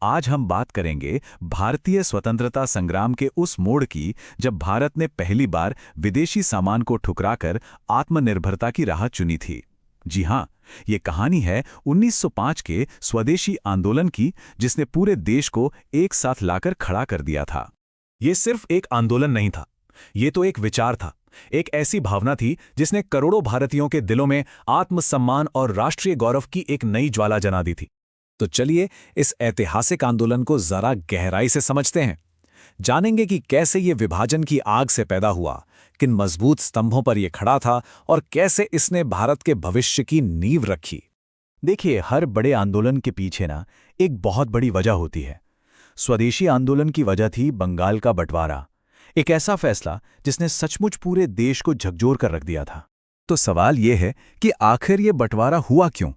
आज हम बात करेंगे भारतीय स्वतंत्रता संग्राम के उस मोड़ की जब भारत ने पहली बार विदेशी सामान को ठुकराकर आत्मनिर्भरता की राह चुनी थी। जी हां, ये कहानी है 1905 के स्वदेशी आंदोलन की, जिसने पूरे देश को एक साथ लाकर खड़ा कर दिया था। ये सिर्फ एक आंदोलन नहीं था, ये तो एक विचार था, एक ऐसी भावना थी जिसने करोड़ों भारतीयों के दिलों में आत्मसम्मान और राष्ट्रीय गौरव की एक नई ज्वाला जला दी थी। तो चलिए इस ऐतिहासिक आंदोलन को जरा गहराई से समझते हैं। जानेंगे कि कैसे ये विभाजन की आग से पैदा हुआ, किन मजबूत स्तंभों पर यह खड़ा था और कैसे इसने भारत के भविष्य की नींव रखी। देखिए, हर बड़े आंदोलन के पीछे एक बहुत बड़ी वजह होती है। स्वदेशी आंदोलन की वजह थी बंगाल का बंटवारा, एक ऐसा फैसला जिसने सचमुच पूरे देश को झकझोर कर रख दिया था। तो सवाल यह है कि आखिर ये बंटवारा हुआ क्यों?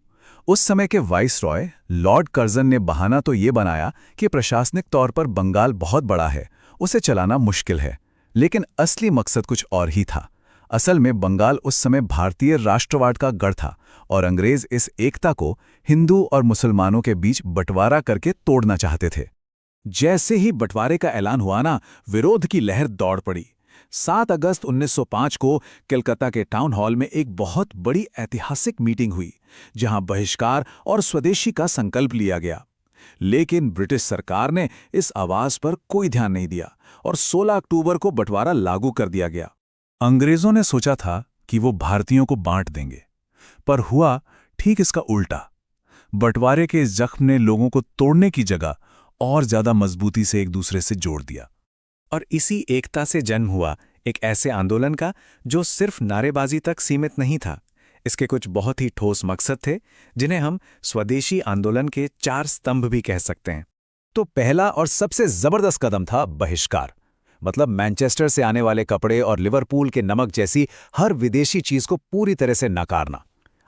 उस समय के वाइसरॉय लॉर्ड कर्जन ने बहाना तो ये बनाया कि प्रशासनिक तौर पर बंगाल बहुत बड़ा है, उसे चलाना मुश्किल है, लेकिन असली मकसद कुछ और ही था। असल में बंगाल उस समय भारतीय राष्ट्रवाद का गढ़ था और अंग्रेज इस एकता को हिंदू और मुसलमानों के बीच बंटवारा करके तोड़ना चाहते थे। जैसे ही बंटवारे का ऐलान हुआ विरोध की लहर दौड़ पड़ी। 7 अगस्त 1905 को कलकत्ता के टाउन हॉल में एक बहुत बड़ी ऐतिहासिक मीटिंग हुई, जहां बहिष्कार और स्वदेशी का संकल्प लिया गया। लेकिन ब्रिटिश सरकार ने इस आवाज पर कोई ध्यान नहीं दिया और 16 अक्टूबर को बंटवारा लागू कर दिया गया। अंग्रेजों ने सोचा था कि वो भारतीयों को बांट देंगे, पर हुआ ठीक इसका उल्टा। बंटवारे के इस जख्म ने लोगों को तोड़ने की जगह और ज्यादा मजबूती से एक दूसरे से जोड़ दिया। और इसी एकता से जन्म हुआ एक ऐसे आंदोलन का जो सिर्फ नारेबाजी तक सीमित नहीं था। इसके कुछ बहुत ही ठोस मकसद थे, जिन्हें हम स्वदेशी आंदोलन के 4 स्तंभ भी कह सकते हैं। तो पहला और सबसे जबरदस्त कदम था बहिष्कार, मतलब मैनचेस्टर से आने वाले कपड़े और लिवरपूल के नमक जैसी हर विदेशी चीज को पूरी तरह से नकारना।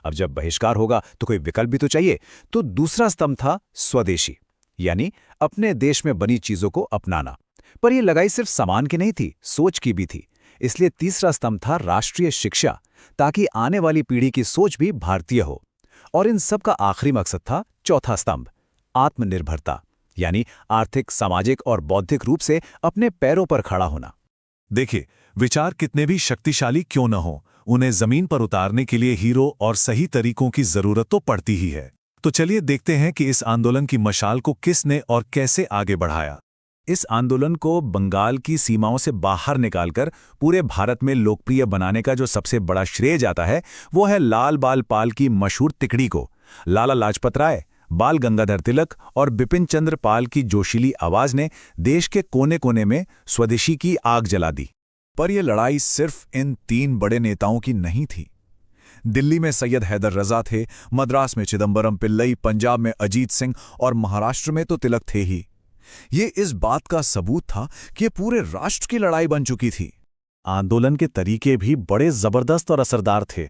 अब जब बहिष्कार होगा तो कोई विकल्प भी तो चाहिए। तो दूसरा स्तंभ था स्वदेशी, यानी अपने देश में बनी चीजों को अपनाना। पर यह लगाई सिर्फ सामान की नहीं थी, सोच की भी थी। इसलिए तीसरा स्तंभ था राष्ट्रीय शिक्षा, ताकि आने वाली पीढ़ी की सोच भी भारतीय हो। और इन सब का आखिरी मकसद था चौथा स्तंभ, आत्मनिर्भरता, यानी आर्थिक, सामाजिक और बौद्धिक रूप से अपने पैरों पर खड़ा होना। देखिए, विचार कितने भी शक्तिशाली क्यों न हो, उन्हें जमीन पर उतारने के लिए हीरो और सही तरीकों की जरूरत तो पड़ती ही है। तो चलिए देखते हैं कि इस आंदोलन की मशाल को किसने और कैसे आगे बढ़ाया। इस आंदोलन को बंगाल की सीमाओं से बाहर निकालकर पूरे भारत में लोकप्रिय बनाने का जो सबसे बड़ा श्रेय जाता है, वो है लाल बाल पाल की मशहूर तिकड़ी को। लाला लाजपत राय, बाल गंगाधर तिलक और बिपिन चंद्र पाल की जोशीली आवाज ने देश के कोने कोने में स्वदेशी की आग जला दी। पर यह लड़ाई सिर्फ इन 3 बड़े नेताओं की नहीं थी। दिल्ली में सैयद हैदर रजा थे, मद्रास में चिदंबरम पिल्लई, पंजाब में अजीत सिंह और महाराष्ट्र में तो तिलक थे ही। ये इस बात का सबूत था कि पूरे राष्ट्र की लड़ाई बन चुकी थी। आंदोलन के तरीके भी बड़े जबरदस्त और असरदार थे।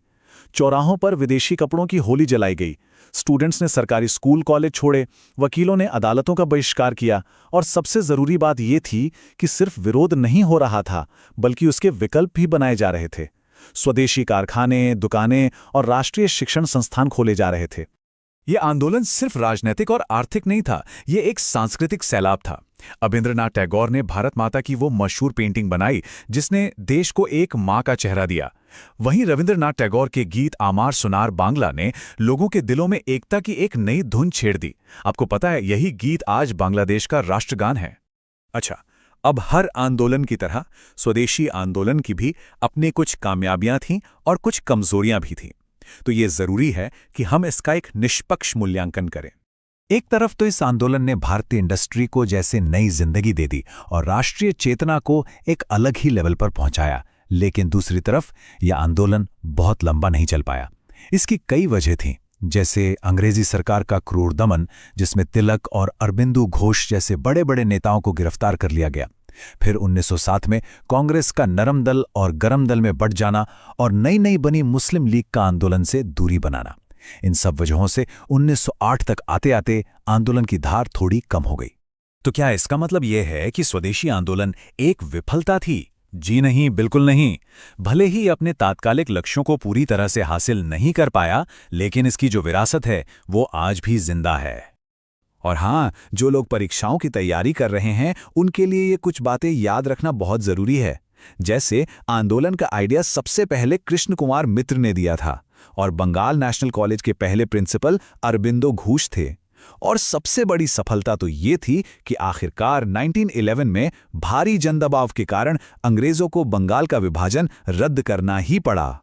चौराहों पर विदेशी कपड़ों की होली जलाई गई, स्टूडेंट्स ने सरकारी स्कूल कॉलेज छोड़े, वकीलों ने अदालतों का बहिष्कार किया, और सबसे जरूरी बात यह थी कि सिर्फ विरोध नहीं हो रहा था, बल्कि उसके विकल्प भी बनाए जा रहे थे। स्वदेशी कारखाने, दुकानें और राष्ट्रीय शिक्षण संस्थान खोले जा रहे थे। यह आंदोलन सिर्फ राजनीतिक और आर्थिक नहीं था, यह एक सांस्कृतिक सैलाब था। रविंद्रनाथ टैगोर ने भारत माता की वो मशहूर पेंटिंग बनाई जिसने देश को एक मां का चेहरा दिया। वहीं रविंद्रनाथ टैगोर के गीत आमार सुनार बांग्ला ने लोगों के दिलों में एकता की एक नई धुन छेड़ दी। आपको पता है, यही गीत आज बांग्लादेश का राष्ट्रगान है। अच्छा, अब हर आंदोलन की तरह स्वदेशी आंदोलन की भी अपनी कुछ कामयाबियां थीं और कुछ कमजोरियां भी थीं। तो ये जरूरी है कि हम इसका एक निष्पक्ष मूल्यांकन करें। एक तरफ तो इस आंदोलन ने भारतीय इंडस्ट्री को जैसे नई जिंदगी दे दी और राष्ट्रीय चेतना को एक अलग ही लेवल पर पहुंचाया, लेकिन दूसरी तरफ यह आंदोलन बहुत लंबा नहीं चल पाया। इसकी कई वजह थीं, जैसे अंग्रेजी सरकार का क्रूर दमन, जिसमें तिलक और अरबिंदु घोष जैसे बड़े बड़े नेताओं को गिरफ्तार कर लिया गया। फिर 1907 में कांग्रेस का नरम दल और गरम दल में बंट जाना और नई नई बनी मुस्लिम लीग का आंदोलन से दूरी बनाना। इन सब वजहों से 1908 तक आते आते आंदोलन की धार थोड़ी कम हो गई। तो क्या इसका मतलब यह है कि स्वदेशी आंदोलन एक विफलता थी? जी नहीं, बिल्कुल नहीं। भले ही अपने तात्कालिक लक्ष्यों को पूरी तरह से हासिल नहीं कर पाया, लेकिन इसकी जो विरासत है वो आज भी जिंदा है। और हाँ, जो लोग परीक्षाओं की तैयारी कर रहे हैं उनके लिए ये कुछ बातें याद रखना बहुत जरूरी है। जैसे आंदोलन का आइडिया सबसे पहले कृष्ण कुमार मित्र ने दिया था और बंगाल नेशनल कॉलेज के पहले प्रिंसिपल अरबिंदो घोष थे। और सबसे बड़ी सफलता तो ये थी कि आखिरकार 1911 में भारी जनदबाव के कारण अंग्रेजों को बंगाल का विभाजन रद्द करना ही पड़ा।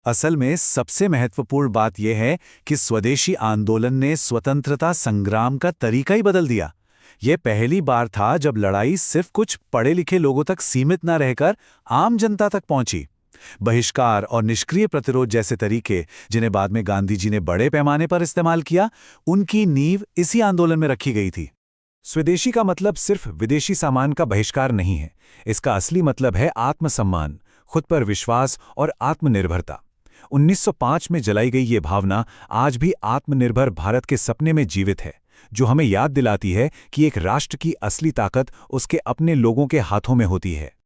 असल में सबसे महत्वपूर्ण बात यह है कि स्वदेशी आंदोलन ने स्वतंत्रता संग्राम का तरीका ही बदल दिया। यह पहली बार था जब लड़ाई सिर्फ कुछ पढ़े लिखे लोगों तक सीमित न रहकर आम जनता तक पहुंची। बहिष्कार और निष्क्रिय प्रतिरोध जैसे तरीके, जिन्हें बाद में गांधी जी ने बड़े पैमाने पर इस्तेमाल किया, उनकी नींव इसी आंदोलन में रखी गई थी। स्वदेशी का मतलब सिर्फ विदेशी सामान का बहिष्कार नहीं है। इसका असली मतलब है आत्मसम्मान, खुद पर विश्वास और आत्मनिर्भरता। 1905 में जलाई गई ये भावना आज भी आत्मनिर्भर भारत के सपने में जीवित है, जो हमें याद दिलाती है कि एक राष्ट्र की असली ताकत उसके अपने लोगों के हाथों में होती है।